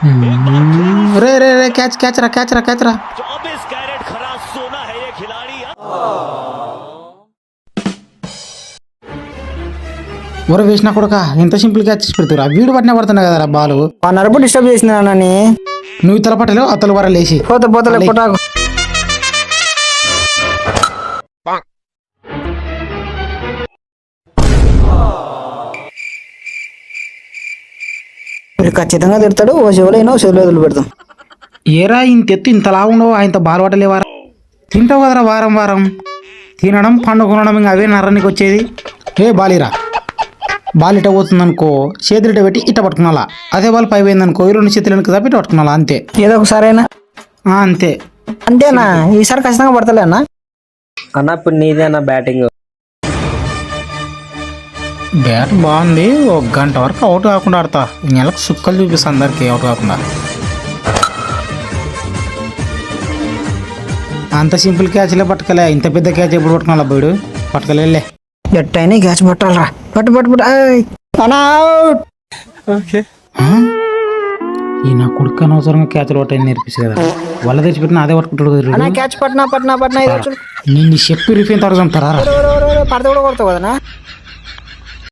రే రే రే catch catch రా catch రా catch రా. 24 कैरेट खरा सोना है ये खिलाड़ी. ఊర వేసినా కొడుక ఎంత సింపుల్ క్యాచ్ పెడుతురా, వీడు పట్టినా పడుతున్నా కదరా బాలు. ఆ నరుపు డిస్టర్బ్ చేసిన నన్ను. నువ్వు ఇతల పట్టలేవు అతల వర లేచి పోతలే కొట్టాకు. ఖచ్చితంగా తిడతాడు. ఓ చెవులైనా ఓ చెవులు వదిలి పెడతాం. ఏరా ఇంత ఎత్తు ఇంత లావుండవు ఆయనతో బాలు పట్టలేవారా. తింటావు కదరా వారం వారం, తినడం పండుకొనడం ఇంకా అవే నర్రానికి వచ్చేది. ఏ బాలిరా, బాల్ ఇట పోతుందనుకో చేతులు ఇట పెట్టి ఇట్ట పట్టుకున్నాలా, అదే బాల్ పై పోయిందనుకో ఈ 2 చేతులను తప్పి ఇట్ట పట్టుకున్నాలా అంతే. ఏదో ఒకసారైనా అంతే అంతేనా? ఈసారి ఖచ్చితంగా పడతలే అన్న. అన్న ఇప్పుడు నీదేనా బ్యాటింగ్? బ్యాట్ బాగుంది, 1 గంట వరకు అవుట్ కాకుండా ఆడతా. నెలకు సుక్కలు చూపిస్తా అందరికి అవుట్ కాకుండా. అంత సింపుల్ క్యాచ్లే పట్టుకలే, ఇంత పెద్ద క్యాచ్ ఎప్పుడు పట్టుకున్నా బోడు పట్టుకలే. ఎట్టయినా క్యాచ్ పట్టాలరా. పట్టు పట్టు పట్టు. అన్నా అవుట్. ఈ నా కొడుకు అనవసరంగా క్యాచ్లు పట్టాయని నేర్పిస్తుంది కదా, వాళ్ళ తెచ్చిపెట్టిన అదే పట్టుకుంటాడు కదా. అన్నా క్యాచ్ పట్టినా పట్టినా పట్టినా ఇది నిన్ను చెప్పి రిఫైన్ తర్వాత చంపుతారా. పడితే కూడా కొడతావు కదనా.